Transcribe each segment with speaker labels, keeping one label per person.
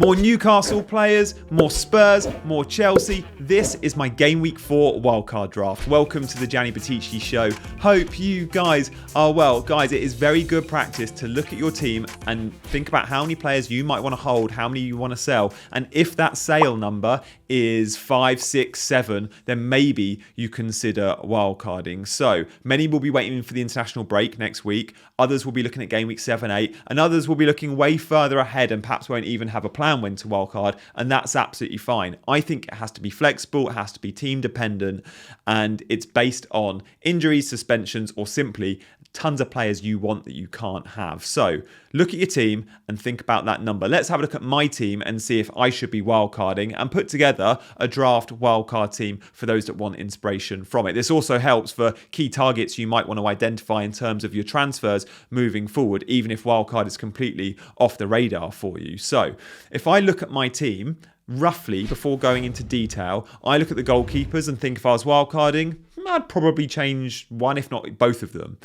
Speaker 1: More Newcastle players, more Spurs, more Chelsea. This is my Game Week 4 wildcard draft. Welcome to the Gianni show. Hope you guys are well. Guys, it is very good practice to look at your team and think about how many players you might want to hold, how many you want to sell. And if that sale number is 5, 6, 7, then maybe you consider wildcarding. So many will be waiting for the international break next week. Others will be looking at Game Week 7, 8, and others will be looking way further ahead and perhaps won't even have a plan when to wildcard, and that's absolutely fine. I think it has to be flexible, it has to be team dependent, and it's based on injuries, suspensions, or simply tons of players you want that you can't have. So look at your team and think about that number. Let's have a look at my team and see if I should be wildcarding and put together a draft wildcard team for those that want inspiration from it. This also helps for key targets you might want to identify in terms of your transfers moving forward, even if wildcard is completely off the radar for you. So if I look at my team, roughly, before going into detail, I look at the goalkeepers and think if I was wildcarding, I'd probably change one, if not both of them.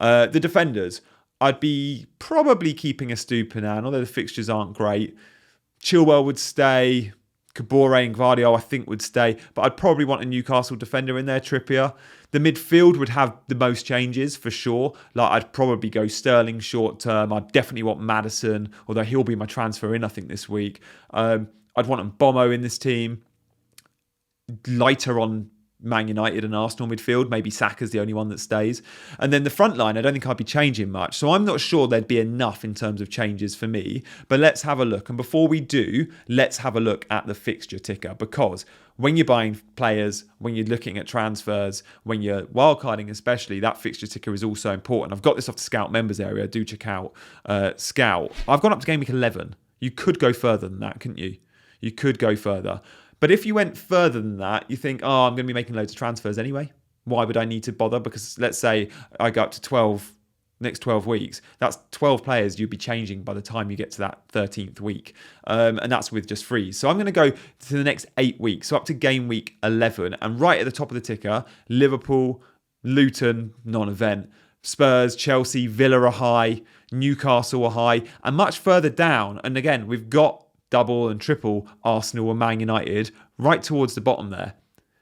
Speaker 1: The defenders, I'd be probably keeping a Stupinan, although the fixtures aren't great. Chilwell would stay. Kabore and Gvardiol, I think, would stay. But I'd probably want a Newcastle defender in there, Trippier. The midfield would have the most changes, for sure. Like, I'd probably go Sterling short term. I'd definitely want Maddison, although he'll be my transfer in, I think, this week. I'd want Mbomo in this team. Lighter on Man United and Arsenal midfield. Maybe Saka's the only one that stays. And then the front line, I don't think I'd be changing much. So I'm not sure there'd be enough in terms of changes for me. But let's have a look. And before we do, let's have a look at the fixture ticker. Because when you're buying players, when you're looking at transfers, when you're wildcarding especially, that fixture ticker is also important. I've got this off the Scout members area. Do check out Scout. I've gone up to Game Week 11. You could go further than that, couldn't you? You could go further. But if you went further than that, you think, oh, I'm going to be making loads of transfers anyway. Why would I need to bother? Because let's say I go up to 12, next 12 weeks. That's 12 players you'd be changing by the time you get to that 13th week. And that's with just freeze. So I'm going to go to the next 8 weeks. So up to Game Week 11. And right at the top of the ticker, Liverpool, Luton, non-event. Spurs, Chelsea, Villa are high. Newcastle are high. And much further down, and again, we've got double and triple Arsenal and Man United right towards the bottom there.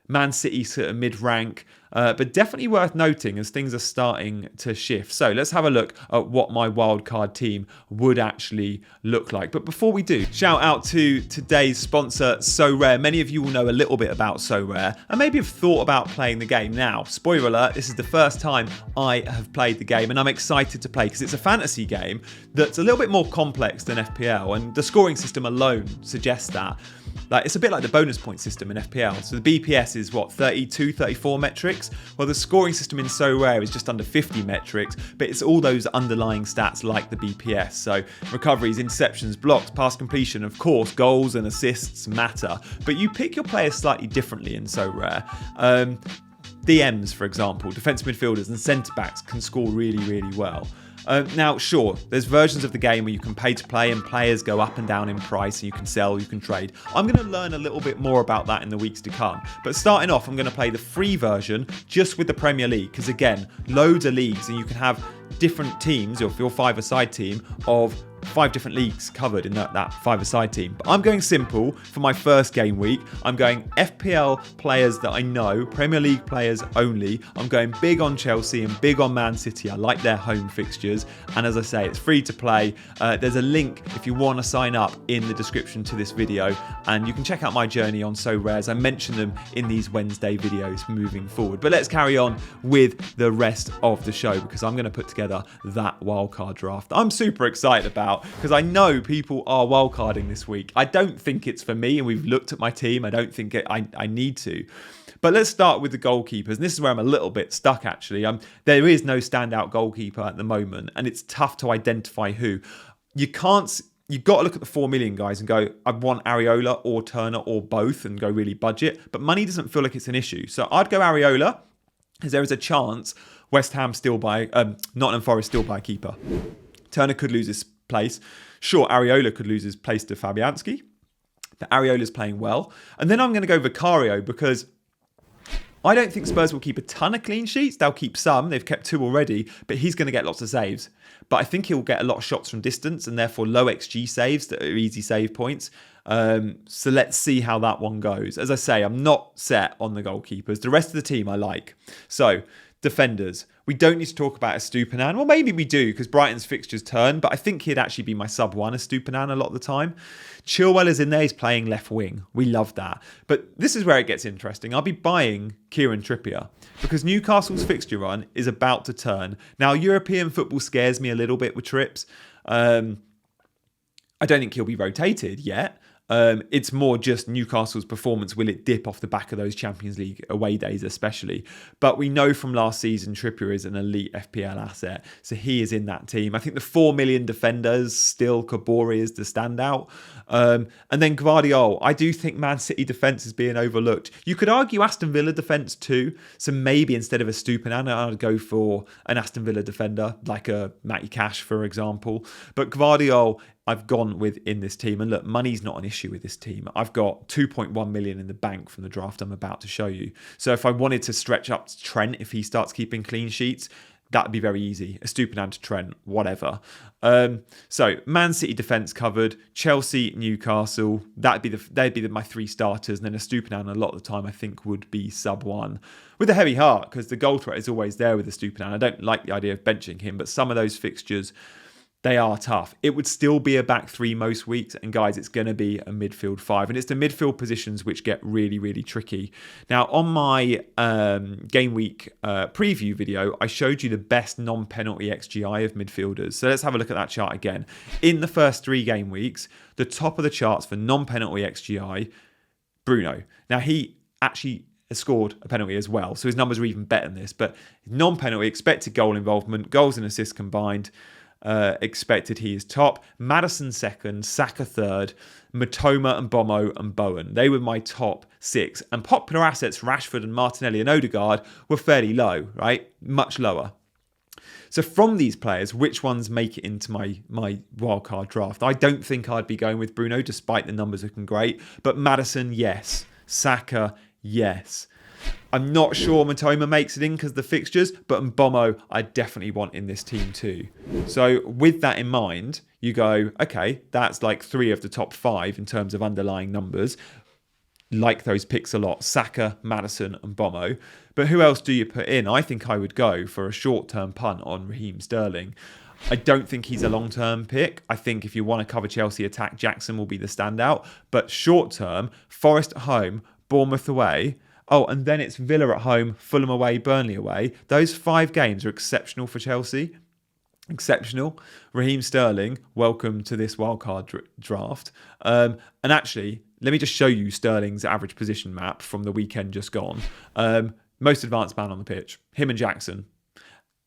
Speaker 1: Man City sort of mid-rank, but definitely worth noting as things are starting to shift. So let's have a look at what my wildcard team would actually look like. But before we do, shout out to today's sponsor, Sorare. Many of you will know a little bit about Sorare and maybe have thought about playing the game. Now, spoiler alert, this is the first time I have played the game and I'm excited to play because it's a fantasy game that's a little bit more complex than FPL, and the scoring system alone suggests that. Like, it's a bit like the bonus point system in FPL. So the BPS is what, 32, 34 metrics? Well, the scoring system in Sorare is just under 50 metrics, but it's all those underlying stats like the BPS. So recoveries, interceptions, blocks, pass completion, of course, goals and assists matter. But you pick your players slightly differently in Sorare. DMs, for example, defensive midfielders and centre-backs can score really, really well. Now, sure, there's versions of the game where you can pay to play and players go up and down in price and you can sell, you can trade. I'm going to learn a little bit more about that in the weeks to come. But starting off, I'm going to play the free version just with the Premier League because, again, loads of leagues and you can have different teams, or your five-a-side team, of 5 different leagues covered in that five-a-side team. But I'm going simple for my first game week. I'm going FPL players that I know, Premier League players only. I'm going big on Chelsea and big on Man City. I like their home fixtures. And as I say, it's free to play. There's a link if you want to sign up in the description to this video. And you can check out my journey on Sorare, as I mention them in these Wednesday videos moving forward. But let's carry on with the rest of the show because I'm going to put together that wildcard draft I'm super excited about, because I know people are wildcarding this week. I don't think it's for me, and we've looked at my team. I don't think I need to. But let's start with the goalkeepers. And this is where I'm a little bit stuck, actually. There is no standout goalkeeper at the moment, and it's tough to identify who. You've got to look at the 4 million guys and go, I want Areola or Turner or both, and go really budget. But money doesn't feel like it's an issue. So I'd go Areola, because there is a chance West Ham Nottingham Forest still buy a keeper. Turner could lose his place. Sure, Areola could lose his place to Fabianski, but Areola's playing well. And then I'm going to go Vicario because I don't think Spurs will keep a ton of clean sheets. They'll keep some. They've kept 2 already, but he's going to get lots of saves. But I think he'll get a lot of shots from distance and therefore low XG saves that are easy save points. So let's see how that one goes. As I say, I'm not set on the goalkeepers. The rest of the team I like. So defenders. We don't need to talk about Estupiñán. Well, maybe we do because Brighton's fixtures turn, but I think he'd actually be my sub 1 Estupiñán a lot of the time. Chilwell is in there. He's playing left wing. We love that. But this is where it gets interesting. I'll be buying Kieran Trippier because Newcastle's fixture run is about to turn. Now, European football scares me a little bit with Trips. I don't think he'll be rotated yet. It's more just Newcastle's performance. Will it dip off the back of those Champions League away days especially? But we know from last season Trippier is an elite FPL asset. So he is in that team. I think the 4 million defenders, still Kabore is the standout. And then Gvardiol. I do think Man City defence is being overlooked. You could argue Aston Villa defence too. So maybe instead of a Estupiñán, I'd go for an Aston Villa defender, like a Matty Cash, for example. But Gvardiol, I've gone with in this team. And look, money's not an issue with this team. I've got 2.1 million in the bank from the draft I'm about to show you. So if I wanted to stretch up to Trent, if he starts keeping clean sheets, that'd be very easy. Estupiñán to Trent, whatever. So Man City defence covered, Chelsea, Newcastle. They'd be my 3 starters, and then Estupiñán a lot of the time I think would be sub 1 with a heavy heart because the goal threat is always there with Estupiñán. I don't like the idea of benching him, but some of those fixtures, they are tough. It would still be a back 3 most weeks. And guys, it's going to be a midfield 5. And it's the midfield positions which get really, really tricky. Now, on my game week preview video, I showed you the best non-penalty XGI of midfielders. So let's have a look at that chart again. In the first 3 game weeks, the top of the charts for non-penalty XGI, Bruno. Now, he actually has scored a penalty as well. So his numbers are even better than this. But non-penalty, expected goal involvement, goals and assists combined, expected he is top. Maddison second, Saka third, Matoma and Bomo and Bowen. They were my top 6. And popular assets, Rashford and Martinelli and Odegaard, were fairly low, right? Much lower. So from these players, which ones make it into my wildcard draft? I don't think I'd be going with Bruno, despite the numbers looking great. But Maddison, yes. Saka, yes. I'm not sure Matoma makes it in because of the fixtures, but Mbomo I definitely want in this team too. So with that in mind, you go, okay, that's like 3 of the top 5 in terms of underlying numbers. Like those picks a lot, Saka, Maddison and Bomo. But who else do you put in? I think I would go for a short-term punt on Raheem Sterling. I don't think he's a long-term pick. I think if you want to cover Chelsea attack, Jackson will be the standout. But short-term, Forest at home, Bournemouth away. Oh, and then it's Villa at home, Fulham away, Burnley away. Those 5 games are exceptional for Chelsea. Exceptional. Raheem Sterling, welcome to this wildcard draft. And actually, let me just show you Sterling's average position map from the weekend just gone. Most advanced man on the pitch. Him and Jackson.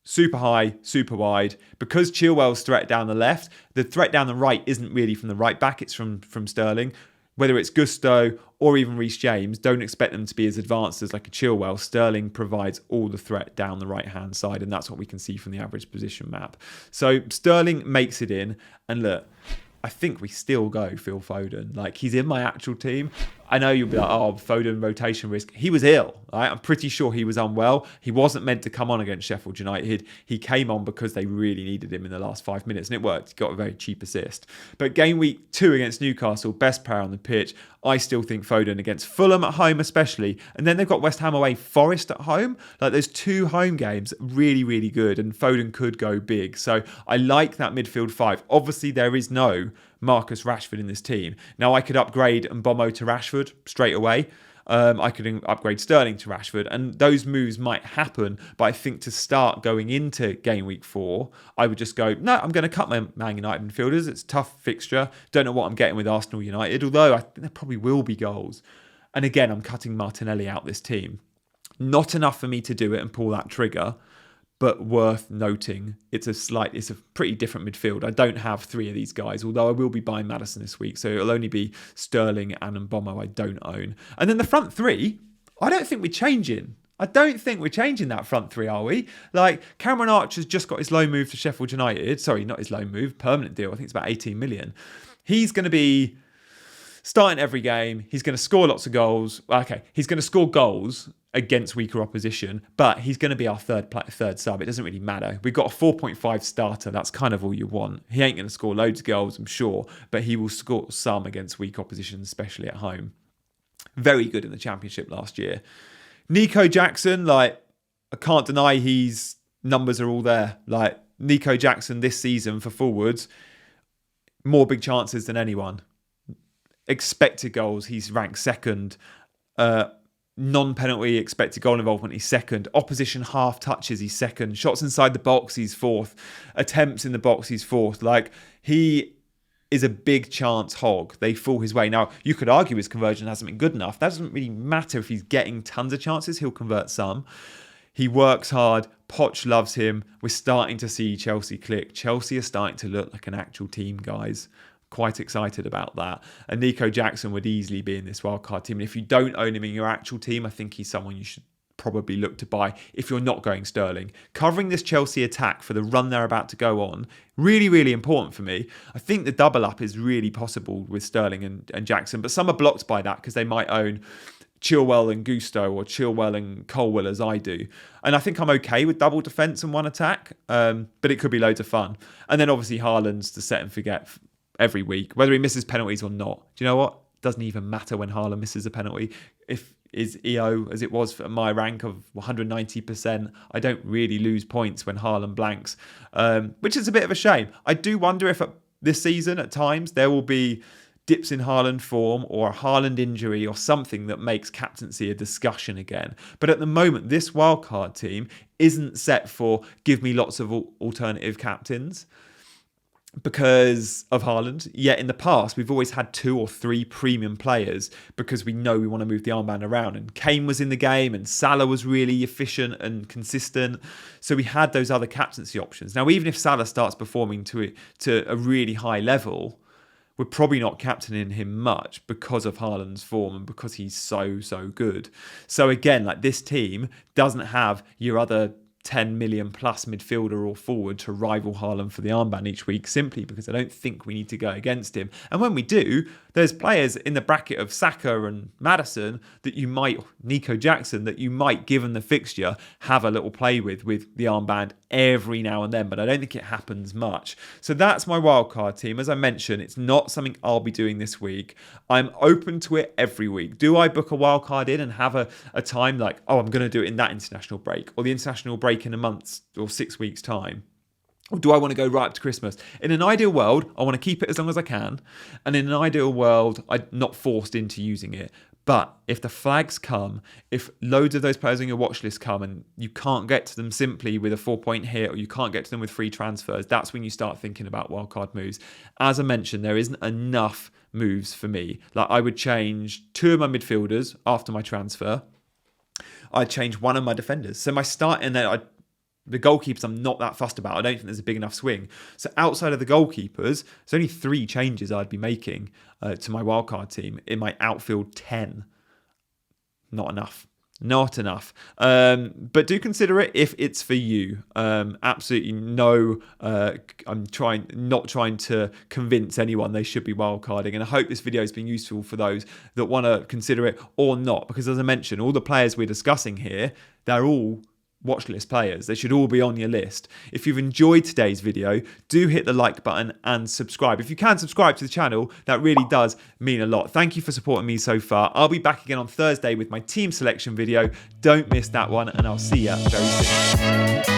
Speaker 1: Super high, super wide. Because Chilwell's threat down the left, the threat down the right isn't really from the right back, it's from Sterling. Whether it's Gusto or even Reece James, don't expect them to be as advanced as like a Chilwell. Sterling provides all the threat down the right-hand side, and that's what we can see from the average position map. So Sterling makes it in, and look, I think we still go Phil Foden. Like, he's in my actual team. I know you'll be like, oh, Foden rotation risk. He was ill, right? I'm pretty sure he was unwell. He wasn't meant to come on against Sheffield United. He came on because they really needed him in the last 5 minutes, and it worked. He got a very cheap assist. But game week 2 against Newcastle, best player on the pitch. I still think Foden against Fulham at home especially. And then they've got West Ham away, Forest at home. Like, there's 2 home games, really, really good. And Foden could go big. So I like that midfield 5. Obviously, there is no Marcus Rashford in this team. Now, I could upgrade Mbomo to Rashford straight away. I could upgrade Sterling to Rashford, and those moves might happen. But I think to start going into game week 4, I would just go, no, I'm going to cut my Man United midfielders. It's a tough fixture. Don't know what I'm getting with Arsenal United, although I think there probably will be goals. And again, I'm cutting Martinelli out this team. Not enough for me to do it and pull that trigger, but worth noting, it's a pretty different midfield. I don't have 3 of these guys, although I will be buying Maddison this week, so it'll only be Sterling and Mbomo I don't own. And then the front 3, I don't think we're changing. I don't think we're changing that front 3, are we? Like, Cameron Archer's just got his loan move to Sheffield United. Sorry, not his loan move, permanent deal. I think it's about 18 million. He's going to be starting every game. He's going to score lots of goals. Okay, he's going to score goals. against weaker opposition, but he's going to be our third sub. It doesn't really matter. We've got a 4.5 starter. That's kind of all you want. He ain't going to score loads of goals, I'm sure, but he will score some against weak opposition, especially at home. Very good in the Championship last year. Nico Jackson, like, I can't deny his numbers are all there. Like, Nico Jackson this season for forwards, more big chances than anyone. Expected goals, he's ranked second. Non-penalty expected goal involvement, he's second. Opposition half touches, he's second. Shots inside the box, he's fourth. Attempts in the box, he's fourth. Like, he is a big chance hog. They fall his way. Now, you could argue his conversion hasn't been good enough. That doesn't really matter if he's getting tons of chances. He'll convert some. He works hard. Poch loves him. We're starting to see Chelsea click. Chelsea are starting to look like an actual team, guys. Quite excited about that. And Nico Jackson would easily be in this wildcard team. And if you don't own him in your actual team, I think he's someone you should probably look to buy if you're not going Sterling. Covering this Chelsea attack for the run they're about to go on, really, really important for me. I think the double up is really possible with Sterling and Jackson, but some are blocked by that because they might own Chilwell and Gusto or Chilwell and Colwell as I do. And I think I'm okay with double defence and one attack, but it could be loads of fun. And then obviously Haaland's the set and forget every week, whether he misses penalties or not. Do you know what? Doesn't even matter when Haaland misses a penalty. If is EO as it was for my rank of 190%, I don't really lose points when Haaland blanks, which is a bit of a shame. I do wonder if this season at times there will be dips in Haaland form or a Haaland injury or something that makes captaincy a discussion again. But at the moment, this wildcard team isn't set for give me lots of alternative captains because of Haaland. Yet in the past, we've always had 2 or 3 premium players because we know we want to move the armband around. And Kane was in the game and Salah was really efficient and consistent. So we had those other captaincy options. Now, even if Salah starts performing to a really high level, we're probably not captaining him much because of Haaland's form and because he's so good. So again, like, this team doesn't have your other 10 million plus midfielder or forward to rival Haaland for the armband each week, simply because I don't think we need to go against him. And when we do, there's players in the bracket of Saka and Maddison that you might, Nico Jackson, that you might, given the fixture, have a little play with the armband every now and then, but I don't think it happens much. So that's my wildcard team. As I mentioned, it's not something I'll be doing this week. I'm open to it every week. Do I book a wildcard in and have a time like, oh, I'm going to do it in that international break or the international break in a month or 6 weeks' time? Or do I want to go right up to Christmas? In an ideal world, I want to keep it as long as I can. And in an ideal world, I'm not forced into using it. But if the flags come, if loads of those players on your watch list come and you can't get to them simply with a 4-point hit or you can't get to them with free transfers, that's when you start thinking about wildcard moves. As I mentioned, there isn't enough moves for me. Like, I would change 2 of my midfielders after my transfer. I'd change 1 of my defenders. So my start, and then the goalkeepers I'm not that fussed about. I don't think there's a big enough swing. So outside of the goalkeepers, there's only 3 changes I'd be making to my wildcard team. In my outfield 10. Not enough. Not enough. But do consider it if it's for you. Absolutely no. I'm not trying to convince anyone they should be wildcarding. And I hope this video has been useful for those that want to consider it or not. Because as I mentioned, all the players we're discussing here, they're all watch list players. They should all be on your list. If you've enjoyed today's video, do hit the like button and subscribe. If you can subscribe to the channel, that really does mean a lot. Thank you for supporting me so far. I'll be back again on Thursday with my team selection video. Don't miss that one, and I'll see you very soon.